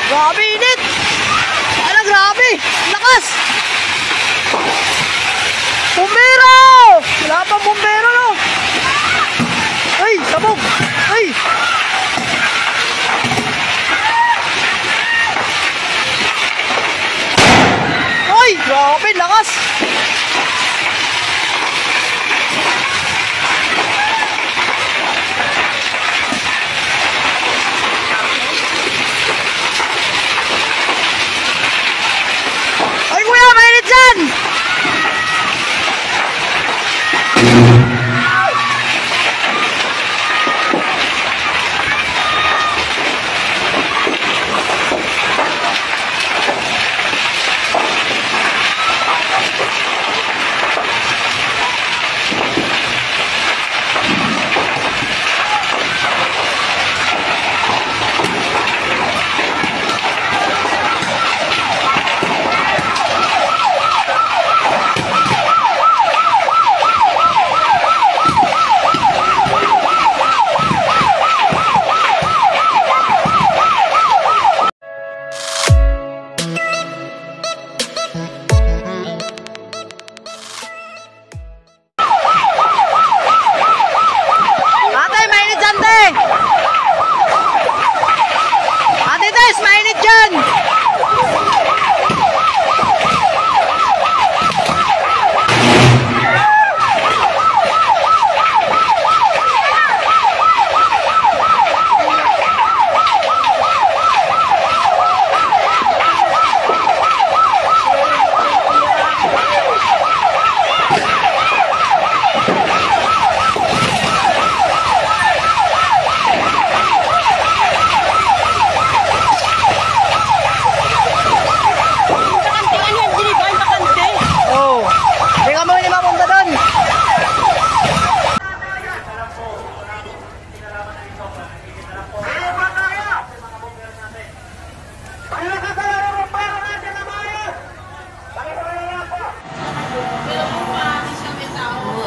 Grabe init! Ala, grabe! Lakas! Bumbero! Wala pang bumbero, no? Ay, sabog! Ay! Ay, grabe, lakas! Ay, kuya, mainit dyan!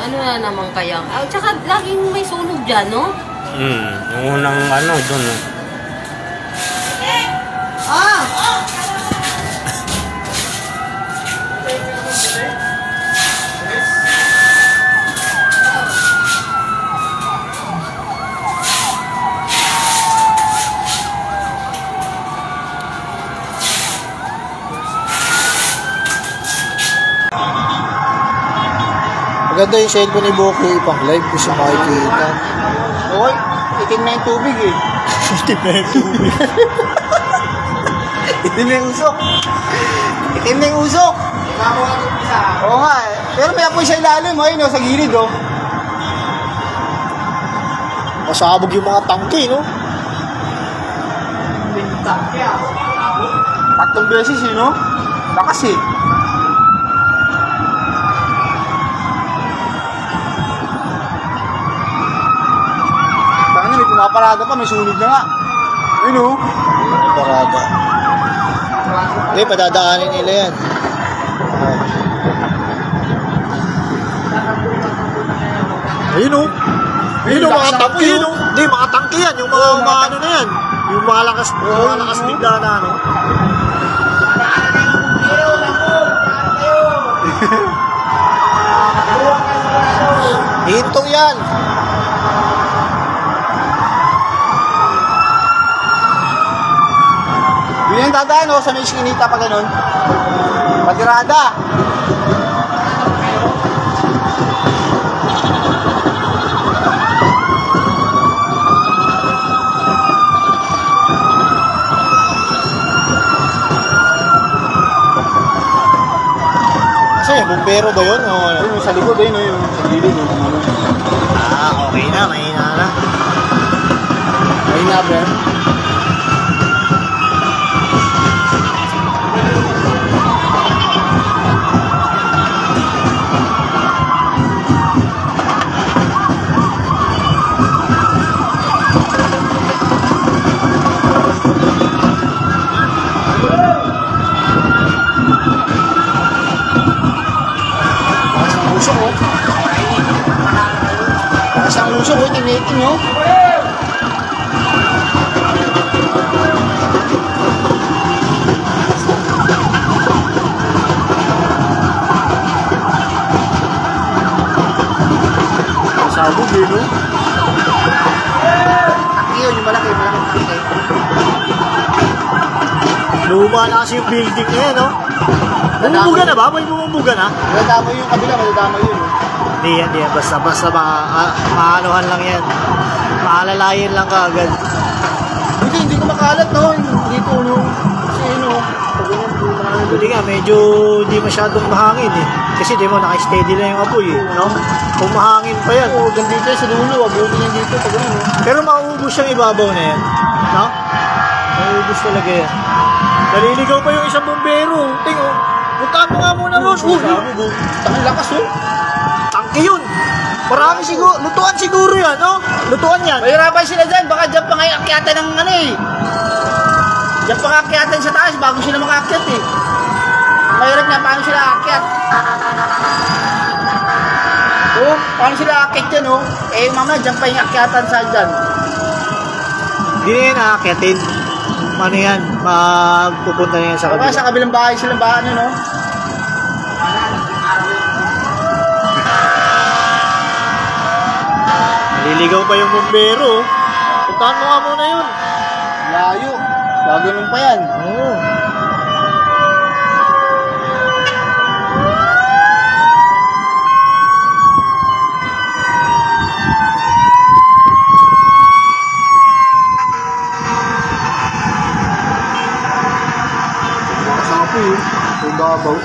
Ano na naman kaya? Tsaka laging may sunog dyan, no? Yung unang ano, doon. Maganda yung cellphone ni Boki, pang live ko siya makikita. Oy, itim na yung tubig eh. Itim na yung tubig. Itim na yung usok. Itim na yung usok. Oo nga eh. Pero may apoy sa ilalim, no, sa gilid, oh. Masabog yung mga tangke, no? Tatlong beses, no? Lakas eh. Parada pa, may sunog na nga. Ayun o. Parada. Hindi, padadaanin nila yan. Ayun o. Ayun o, mga tangke yun o. Hindi, mga tangke yan. Yung mga ano na yan. Yung mga lakas bigla na ano. Dito yan. Yun yung dadaan, no? Sa may iskinita pa ganun. Patirada. Kasi yan? Bumbero ba yun? O, ano? Ayun, sa likod, ayun, yung sa gilid. Okay na, mahina na. Ayun nga, Ben. Ang usok, oh, tinitin, no? Sabog, eh, no? Taki yun, yung malaki taki. Luma na kasi yung building na yan, no? Bumubuga na ba? May bumubuga na? Madadamay yung kabila, madadamay yun, no? Hindi yan. Basta maanuhan lang yan. Maalalayan lang ka agad. Hindi ko makalat, no? Hindi ko, no? Kasi, no? Hindi nga, medyo di masyadong mahangin eh. Kasi di mo, naka-steady lang yung apoy eh, no? Kung mahangin pa yan. Oo, ganda tayo sa dulo, abutin yan dito, pag ano, no? Pero mauubos yung ibabaw na yan, no? Mauubos talaga yan. Naliligaw pa yung isang bumbero. Tingo, puntaan mo nga muna ron. Takang lakas, oh. Tangke yun. Marami siguro, lutuan siguro yan, no? Lutuan yan. Mahirapan sila dyan, baka dyan pa ngayon akyatan ng ano eh. Dyan pa akyatan sa taas bago sila makakyat eh. Mahirap nga, paano sila akyat? Oo, paano sila akyat dyan, oh? Eh, mama, dyan pa yung akyatan sa dyan. Hindi na yan nakakyatin. Ano yan, magpupunta na yan sa Baka kabila. sa kabilang bahay silang bahay, ano, no? Naliligaw pa yung bumbero. Puntahan mo nga muna yun. Layo. Gaganon pa yan. Oo. Kasapo yun. Yung babaw.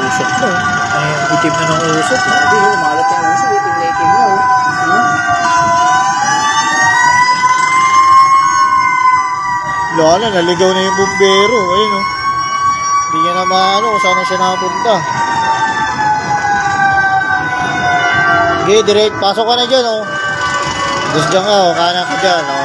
Usok na. Ay, itim na ng usok. Hindi, oh, malat yung uso. Itim mo, oh. Ano? Wala na, naligaw na yung bumbero. Ayun, oh. Hindi niya na maano kung saan na siya nakapunta. Okay, direct. Pasok ka na dyan, oh. Gusto dyan ka, oh. Kanan ka dyan, oh.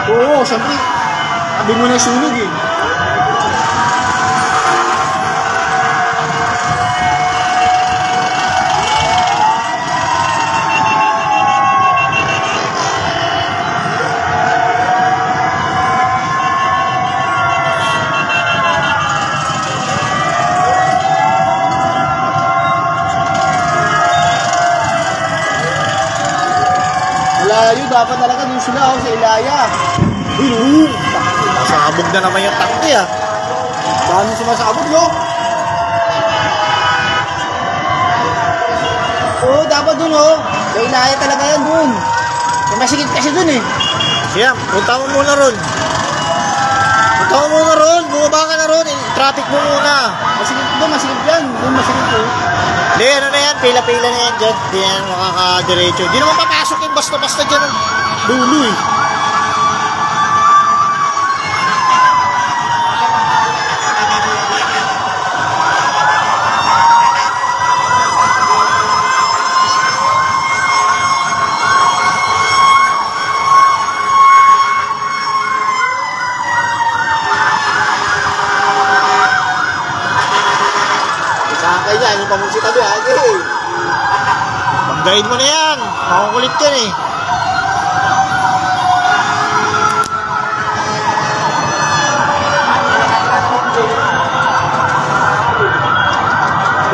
Oo, siyempre. Sabi mo na sunog eh. Malayo, dapat talaga dun sila ako sa Ilaya. Masabog na naman yung tangke, ah. Paano sumasabog, no? Oo, dapat dun, oh. Sa Ilaya talaga yan dun. May masikip kasi dun, eh. Siya, punta mo muna ron. Punta mo muna ron. Bumaba ka na ron. Traffic mo muna. Masikip dun, masikip yan. Dun, masikip, oh. Hindi, ano na yan. Pila-pila na yan dyan. Hindi yan makakadiretso. Hindi naman papasok yung basta-basta dyan ng dulo, eh. Sakay yan, yung pamusi tabi, agi. Pag-guide mo na yan. Makukulit yan, eh.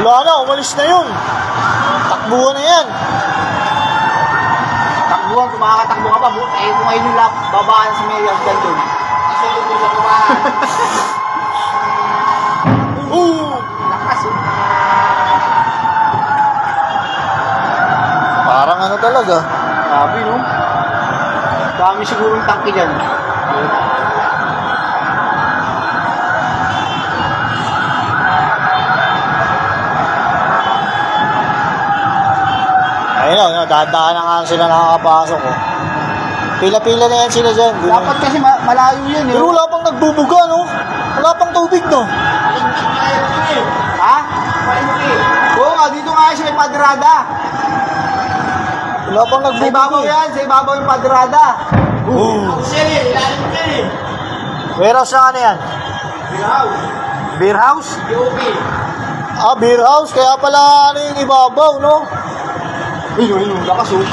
Wala na, umalis na yun. Takbuhan na yan. takbuhan, kung makakatakbo ka pa, kung ngayon yung lap, babaan sa may hagdan doon. Nasunod mo sa babaan. Lakas oh. Parang ano talaga. Grabe no? Dami sigurong tangke dyan. Ayun, dahan-dahan na nga sila nakakapasok. Oh. Pila-pila na yan sila dyan. Dapat kasi malayo yun eh. Pero wala pang nagbubuga, no? Wala pang tubig, no? Ha? Oo nga, dito nga siya may padrada. Wala pang Sa nagbubuga. ibabaw yan, sa ibabaw yung padrada. Warehouse na ano yan? Beer house? Ah, beer house. Kaya pala ano yung ibabaw, no? Ayun, lakas oh.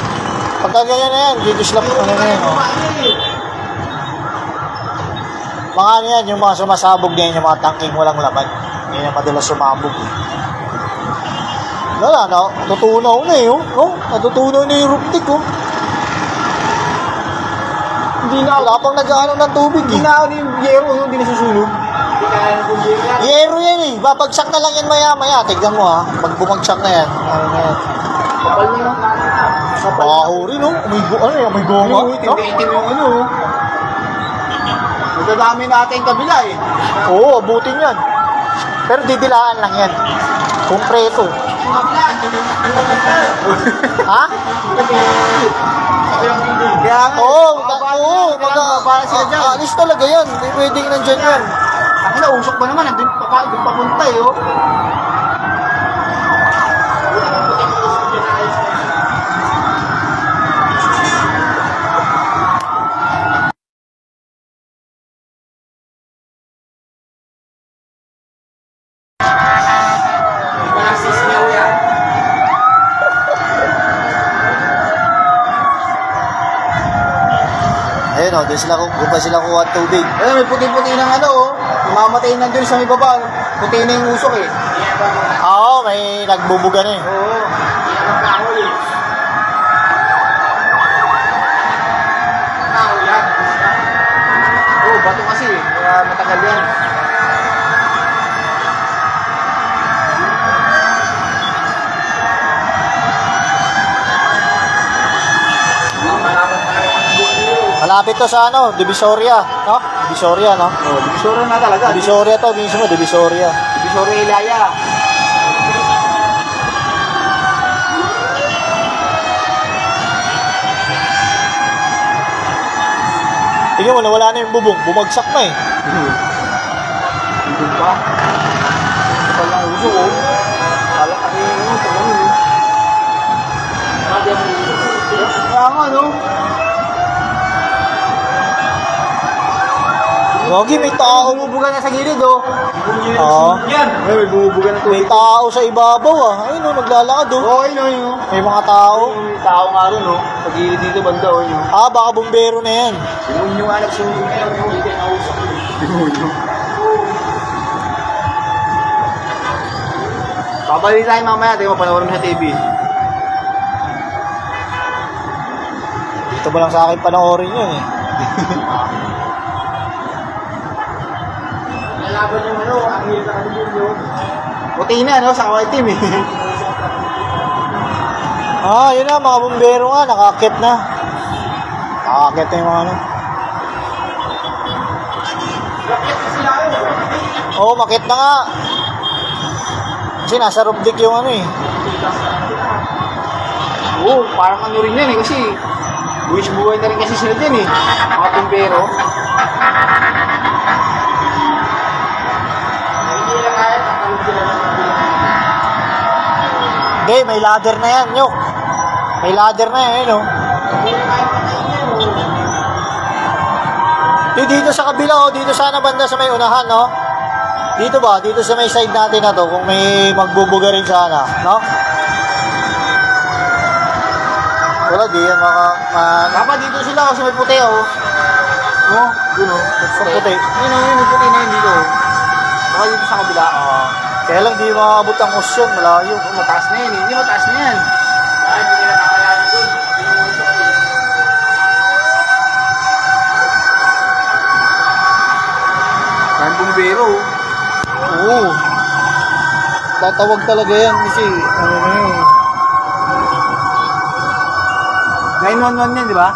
Pagka ganyan na yan, dito sila ano na yan, oh. Mga ano yan, yung mga sumasabog na yan, yung mga tangking walang laman. Yan yung madalas sumabog. Wala na, natutunaw na eh, oh. Oh, natutunaw na yung ruptik, oh. Hindi na Wala pang nag-ano ng tubig, Hindi eh. na ako yung yero, hindi na susunog. Hindi na ako yung yero. Yero yan eh, babagsak na lang yan maya-maya. Tignan mo ha, pag bumagsak na yan, ano na yan. Kapal na yun. Bahuri, no? May ano yan, may goma, no? Itim yung ano. Magdadami natin kabila eh. Oo, abutin yan. Pero didilaan lang yan. Konkreto. Ha? Kaya nga. Oo, para sila dyan. alis talaga yan. Hindi pwedeng nandyan yan. Ako na, usok pa naman. Doon papunta eh oh. Ayun o, doon sila kuha ng tubig. Ayun, may puti-puti ng ano oh. Mamatay na dun sa may baba. Puti na yung usok eh. Oo, may nagbubuga na eh. Oo. Oo, bato kasi eh. Kaya matagal yan. Malapit to sa ano, Divisoria, no? Divisoria, no? Oo, Divisoria na talaga. Divisoria to, mismo, Divisoria. Divisoria Ilaya. Tingnan mo, nawala na yung bubong. Bumagsak na eh. Hindi pa. Kapal ng usok oh. Kala kasi yung usok ano eh. Kaya nga no. Gogi, may tao. Bumubuga na sa gilid oh. Oo. Yan. May bumubuga na May tubig. tao sa ibabaw ah. Ayun o, naglalakad oh. Oo, yun oh. May mga tao. May tao nga rin oh. Sa gilid dito banda oh yun. Ah, baka bumbero na yan. Demonyo nga nagsunog na yun. Hindi kayo nausap yun. Demonyo. Babalik tayo mamaya. Tayo mapanoorin mo sa TV. Dito ba lang sa akin panoorin yun eh. Lalaban yung ano, ang hirap na kanilin yun. Puti na no, sa kawal team eh. Ah, yun na, mga bumbero nga, nakakit na. Nakakit na yung mga ano. Oo, makit na nga. Kasi nasa roof deck yung ano eh. Oo, parang ano rin yan eh, kasi buwis buhay na rin kasi sila dyan eh. Mga bumbero. Hindi, may ladder na yan, Nyok. May ladder na yan, oh. Dito sa kabila, oh. Dito sana banda sa may unahan, no? Dito ba? Dito sa may side natin na to, kung may magbubuga rin sana, no? Wala, di yan Papa, dito sila kasi may puti oh. No? Yun oh. sa puti. Yun oh, may puti na yun dito oh. Baka dito sa kabila. Kaya lang di makakabot ang kusyon, malayo. Oh, mataas na yan eh. Hindi mataas na yan. Bakit hindi nila kakayanin doon? bumbero. Oo. Tatawag talaga yan kasi ano na yun. 911 yan, di ba?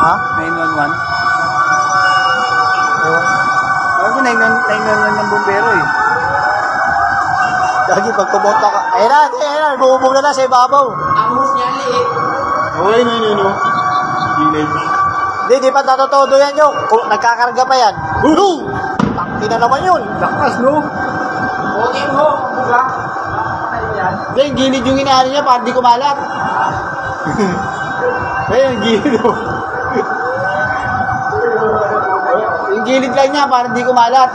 Ha? 911. Oo. Parang ko 911 ng bumbero eh. Lagi pag pumunta ka. Ayun na. Bumubog na sa ibabaw. Amos niya liit. Okay, no. Hindi, di pa tatotodo yan yung. Kung nagkakarga pa yan. Hulu! Tangki na naman yun. Lakas, no? Okay mo, buga. Hindi, yung gilid yung inaano niya para di kumalat. Ayun, yung gilid. Yung gilid lang niya para di kumalat.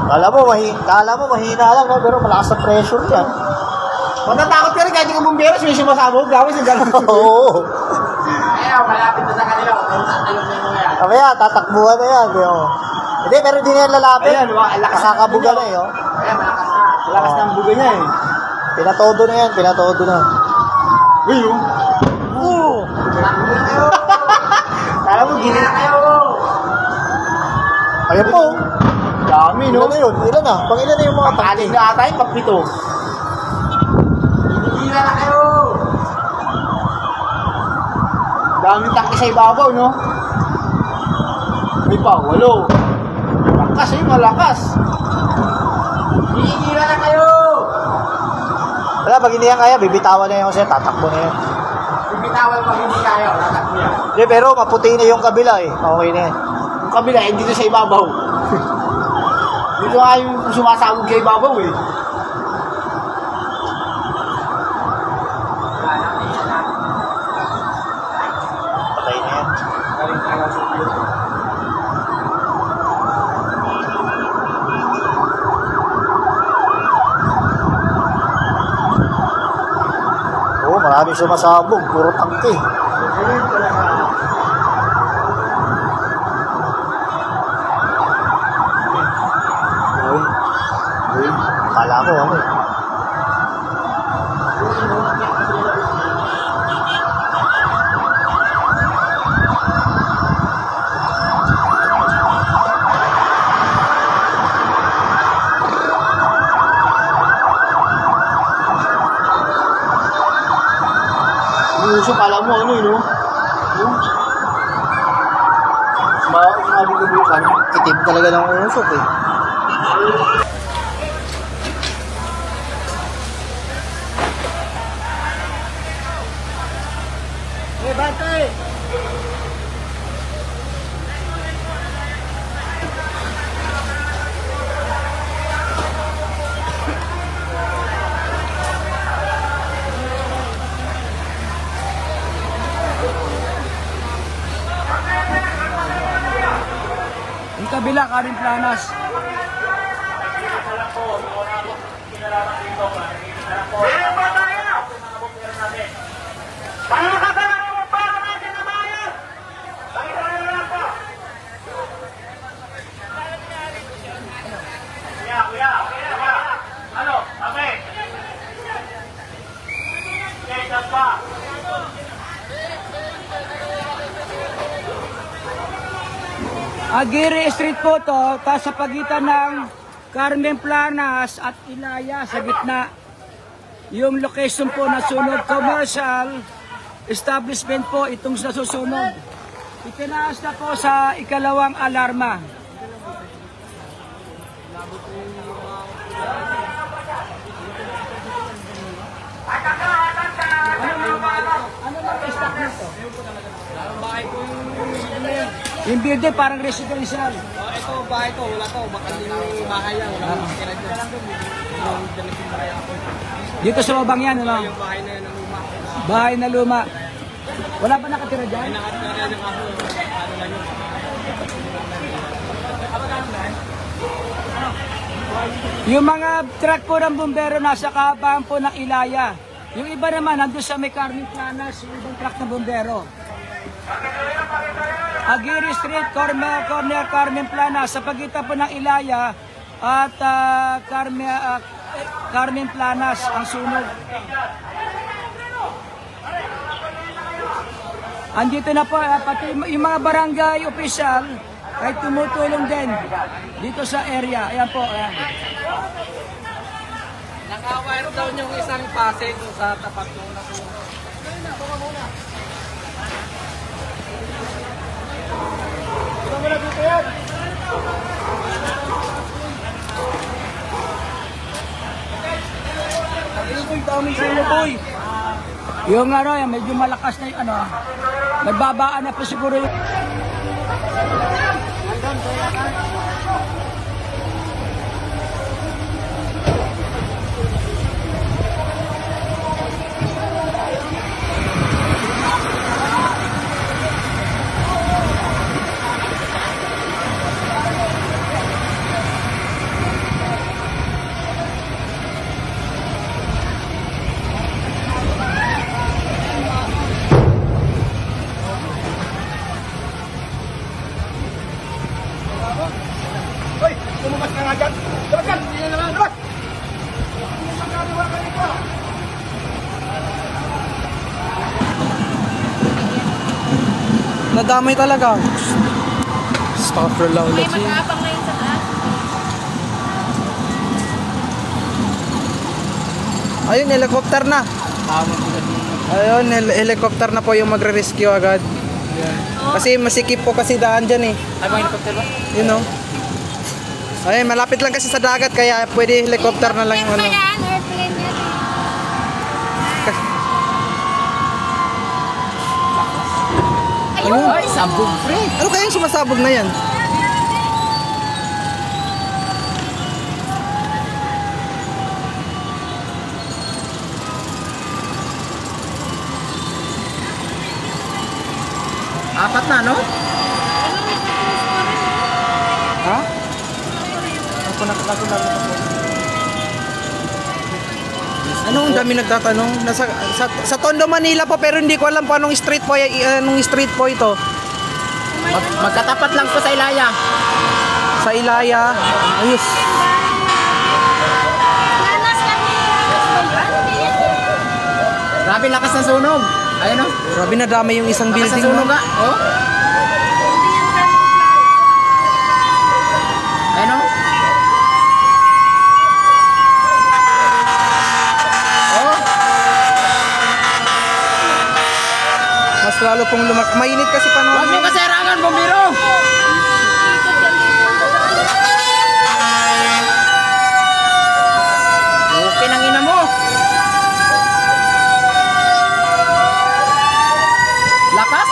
Kala mo mahina lang, no? Pero malakas na pressure yan. Matatakot ka rin kahit yung bumbero, sumisabog. Gawin sa gano'n. Oo. Ayaw, malapit na sa kanila. Tatalong na mo yan. Kamaya, tatakbuhan na yan. Yo. Hindi, pero di na yan lalapit. Ayan, lakas na Nakakabuga na yo. Ayan, malakas na. Malakas na ang buga niya eh. Pinatodo na yan, pinatodo na. Uy, yung. Oo. Kala mo, gilid na kayo. Ayan po. Dami, no? Ilan na yun? Ilan na? Pang ilan na yung mga tangki? Aling na ata yung pagpito. Gilid na kayo. Daming tangki sa ibabaw, no? May pa, 8. Malakas eh, malakas. Gilid na kayo. Wala, pag hindi yan kaya, bibitawan na yan kasi tatakbo na yan. Bibitawan pag hindi kayo, tatakbo yan. Hindi, pero maputi na yung kabila eh. Okay na yan. Yung kabila, hindi dito sa ibabaw. Dito nga yung sumasabog kay ibabaw eh. Patay na yan. Oo, maraming sumasabog. Puro tangke. Uy, kala ko ano eh. Uso, kala mo ano eh, no? Mabigabukan. Itim talaga ng usok eh. Eh, bantay! Yung kabila, Karin Planas. Aguirre Street po to, sa pagitan ng Carmen Planas at Ilaya sa gitna. Yung location po na sunog, commercial establishment po itong nasusunog. Itinaas na po sa ikalawang alarma. Ano ba stock nito? Yung building parang residential. Ito, bahay ko, wala to. Bakal yung bahay yan, wala akong tira dyan. Dito sa lubang yan, ano? Yung bahay na yan ang luma. Bahay na luma. Wala ba nakatira dyan? Ay, nakatira yan yung kaso. Ano lang yun? Yung mga truck po ng bumbero nasa kahabaan po ng Ilaya. Yung iba naman, nandun sa may Carmen Planas, yung ibang truck ng bumbero. Aguirre Street, corner Carmen Planas, sa pagitan po ng Ilaya at Carmen Planas ang sunog. Andito na po, pati yung mga barangay official ay tumutulong din dito sa area. Ayan po, ayan. Naka-wire down yung isang pase kung sa tapat ng nakuha. Yung ano, yung medyo malakas na yung ano, nagbabaan na po siguro yung... Nadamay talaga. Astaghfirullah. May mag-aabang ngayon sa taas. Ayun, helicopter na. Ayun, helicopter na po yung magre-rescue agad. Kasi masikip po kasi daan dyan eh. Ay, mga helicopter ba? You know? Ayun, malapit lang kasi sa dagat kaya pwede helicopter na lang yung ano. Yan, airplane yan. Ayun. Ay, sabog, pre. Ano kaya yung sumasabog na yan? Apat na, no? Ha? Ako na po. Ano, ang dami nagtatanong. Sa Tondo, Manila po, pero hindi ko alam po anong street po ito. Magkatapat lang po sa Ilaya. Sa Ilaya. Ayos. Nanas kami. Grabe lakas ng sunog. Ayun, no? Grabe na dami yung isang Lakas ng building. sunog, No? ah. Oh. Ayun, no? Oh. Mas lalo pong mainit kasi panahon. Huwag niyo kasi harangan, bombero! Okay nang ina mo! Lakas?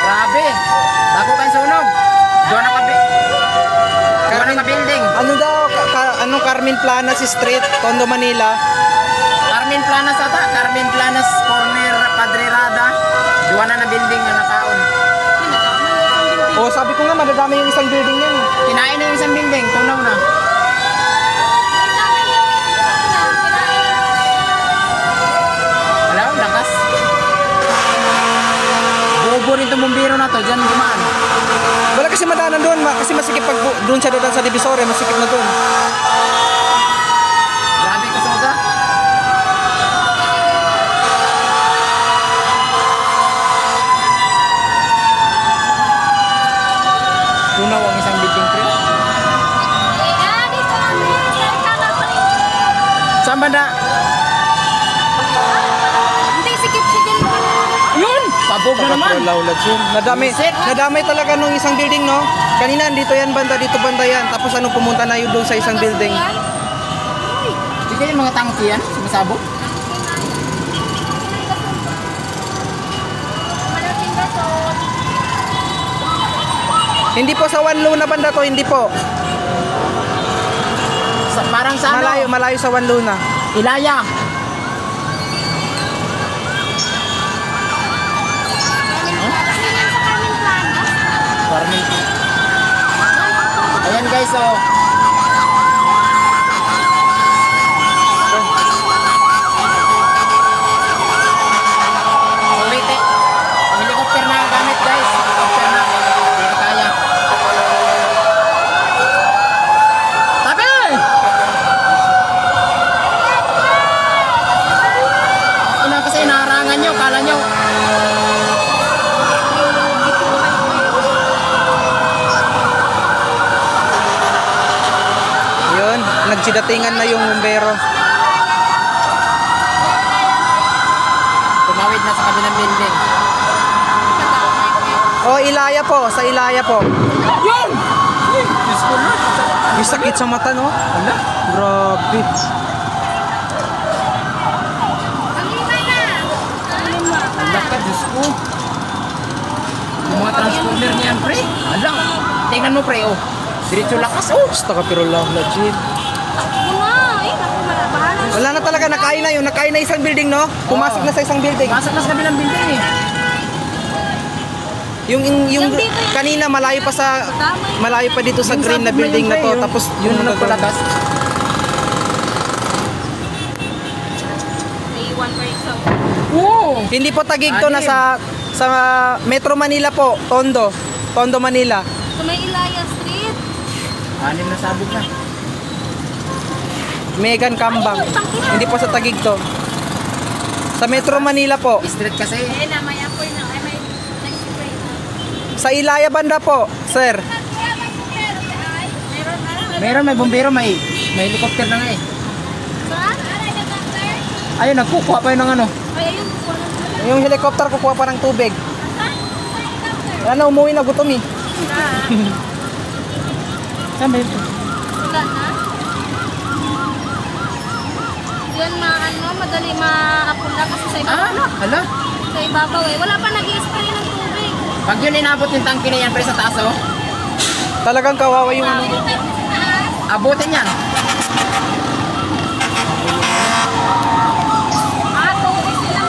Grabe! Dako kang sunog! Doon ang building. Ano daw? Carmen Planas Street, Tondo, Manila. Carmen Planas ata, Carmen Planas Corner Padre Rada. Duwa na building na nakaon. O sabi ko nga madadami yung isang building yan. Kinain na yung isang building, tunaw na. Wala, lakas. Bobo rin itong bumbiro na to, dyan gumaan. Wala kasi madaanan doon, kasi masikip pag doon siya doon sa Divisoria, masikip na doon. Grabe ka soga. Tunaw ang isang building trip. Dito lang. Saan ba na? Hindi, sikip-sikip. Yun! Pabog na naman. Laulad yun. Nadamay talaga nung isang building, no? Kanina dito yan banda, dito banda yan. Tapos ano pumunta na yun doon sa isang building. Hindi kayo mga tangki yan, sumasabog. Malaking bato. Hindi po sa Wanlo na banda to, hindi po. Parang sa ano? Malayo sa Wanlo na. Ilaya. Carmen. Ayan guys, oh. Ulit eh. Helicopter na gamit guys. Helicopter na. Hindi na kaya. Tabi! kala nyo. Yun, nagsidatingan na yung bumbero. Tumawid na sa kabilang building. Oh, Ilaya po, sa Ilaya po. Yun! Diyos ko na. May sakit sa mata, no? Ala, grabe. Ala ka, Diyos ko. Yung mga transformer niyan, pre. Ala, tingnan mo, pre, oh. Diretso lakas, oh. Basta ka pero lang, legit. Bahala. Wala na talaga, nakain na yun. Nakain na isang building, no? Pumasok na sa isang building. Masok na sa kabilang building, eh. Yung kanina malayo pa dito sa Yung green na sabi mo building yun, na to. pre, Tapos yung nagpalakas. May iwan pa rin. Oo. hindi po Taguig to, nasa sa Metro Manila po, Tondo Manila. Sa may Ilaya Street. Anim na sabog na. Megan Kambang. Hindi po sa Taguig to. Sa Metro Manila po. Street kasi. Eh na, may apoy na. Ay, may nag-spray na. Sa Ilaya banda po, sir. Meron, may bombero, may helicopter na nga eh. Saan? Ayun, nagkukuha pa yun ng ano. Ay, ayun. Yung helicopter kukuha pa ng tubig. Ano, umuwi na, gutom eh. Saan ba yun? Wala na. Yun, madali maapula kasi sa ibabaw. Hala. Sa ibabaw eh. Wala pa nag-i-spray ng tubig. Pag yun inabot yung tangke na yan, pre, sa taas, oh. Talagang kawawa yung ano. Abutin yan. Tubig sila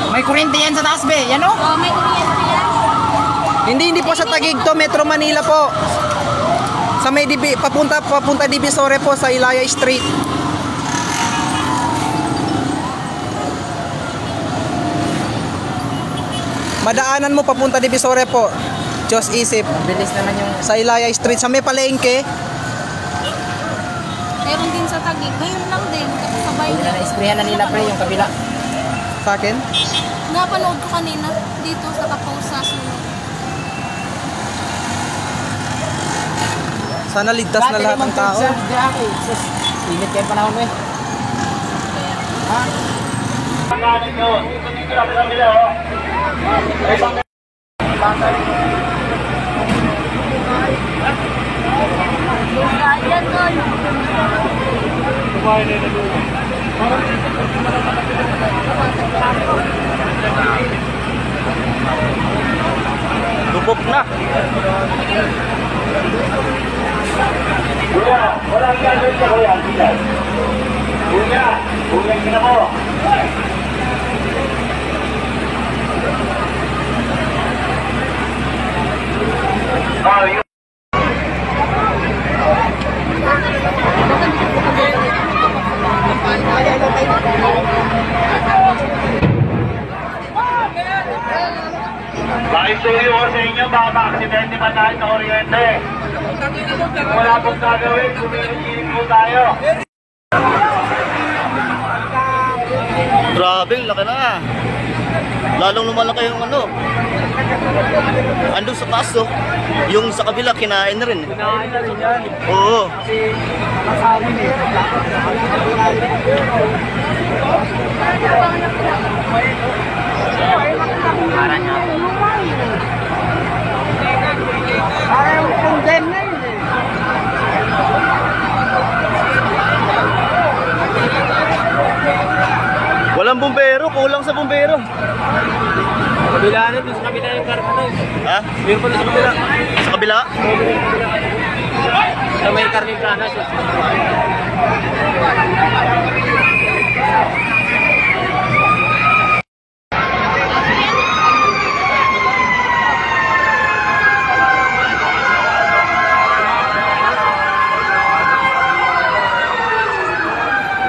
May kuryente yan sa taas, be. Yan, oh. Oh, may kuryente yan. Hindi po sa Taguig to, Metro Manila po. Sa may papunta Divisoria po sa Ilaya Street. Madaanan mo papunta Divisoria po. Diyos isip. Bilis naman yung... Sa Ilaya Street, sa may palengke. Meron din sa Taguig. Ngayon lang din. Sabay Yun na, na-sprayan na nila, pre, yung kabila. Sa akin. Napanood ko kanina dito sa Kapaw sa sunod. Sana ligtas na lahat ng tao. Init kayo panahon mo eh. Ayan doon. Lupok na. Pakisuyo ko sa inyo, baka ma-aksidente pa tayo sa Oriente. Wala pong gagawin, kumikinig po tayo. Grabe, laki na. Lalong lumalaki yung ano. Andun sa taas, oh. Yung sa kabila, kinain na rin. Kinain na rin yan. Oo. Kasi kasawin eh. Para yung condemn na yun eh. Walang bumbero, kulang sa bumbero. Kabila na, dun sa kabila yung karpa na. Ha? Meron pa sa kabila. Sa kabila? Sa may karning planas.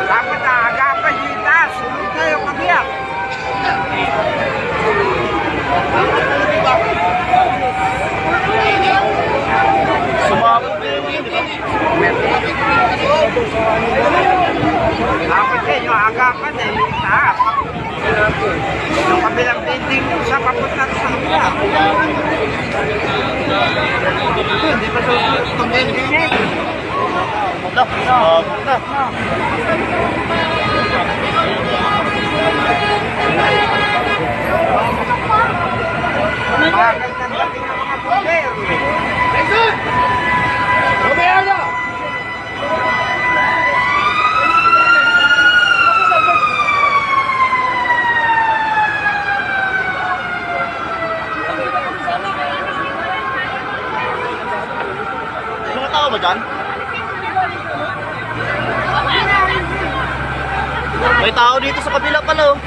Dapat agapan kita. Sunod kayo kabiyak. Sumabog na yun, di ba? naman eh, taas. Yung kabilang building sa papunta sa kabila. Hindi pa susunod itong building niya. Magandang dating ng mga bomber. Mga tao ba dyan? May tao dito sa kabila pala oh.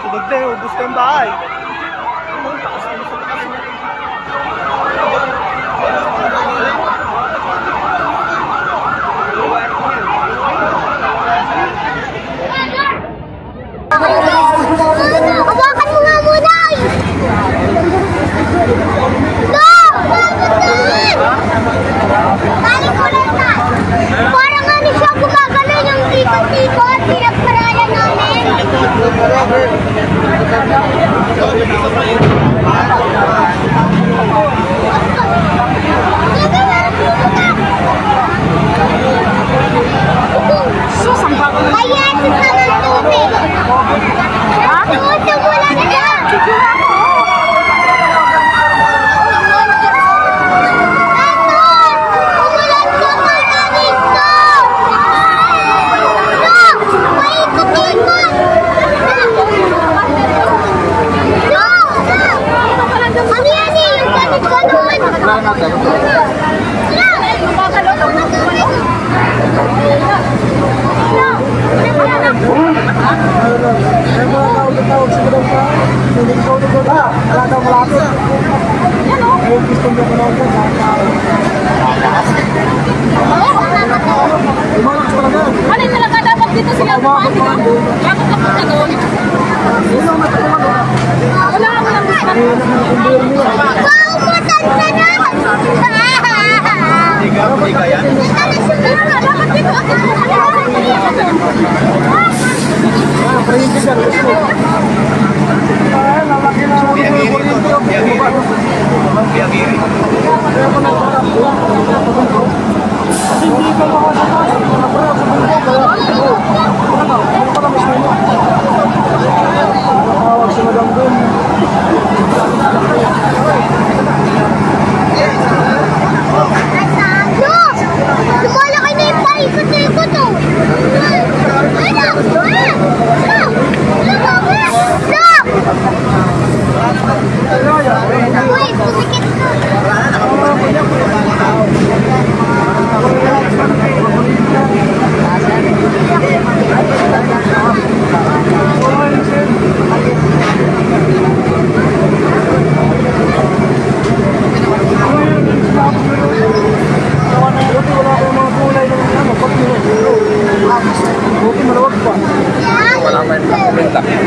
Subagde, ubus ka yung bahay. Hawakan mo nga muna! No! Balik ko lang na! Parang ano siya gumagano yung ikot-ikot, pinagparaya namin. Kaya sa ng tubig. Ha? Tumusog mo lang siya. Umulan ka pa namin to. Paikot-ikot. Ano yan eh? Yung ganit-ganon. Ano yung talaga dapat dito sila kumain, di ba? Bakit ako nagawin? Wala ako lang gusto. Paumutan ka na! Liga yan? Dapat dito ako Lumalaki na yung paikot-ikot oh! Uy, pusikit ka!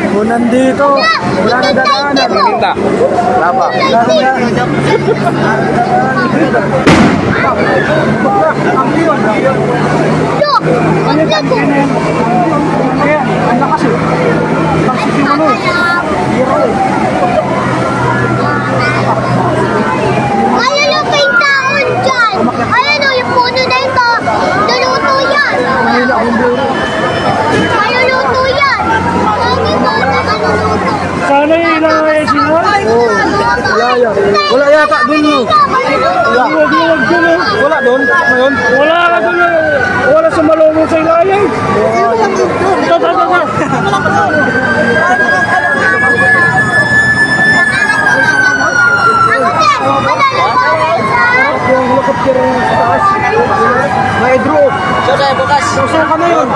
Kung nandito, wala na dadaanan. Minta. Wala pa. Wala na. Look! Maglag ko! Kaya, ang lakas eh. Lakas yung ano eh. Ayun pa yung taon dyan! Ayun o, yung puno na ito! Luluto yan! Maluluto yan! Lagi ba na maluluto? Sana yung ilangay siya? Wala yata dun yun. Wala dun? Ngayon? Wala ka dun. Wala sa malungo sa ilayang. Yung helicopter sa taas. May drone. Saan ka na yun?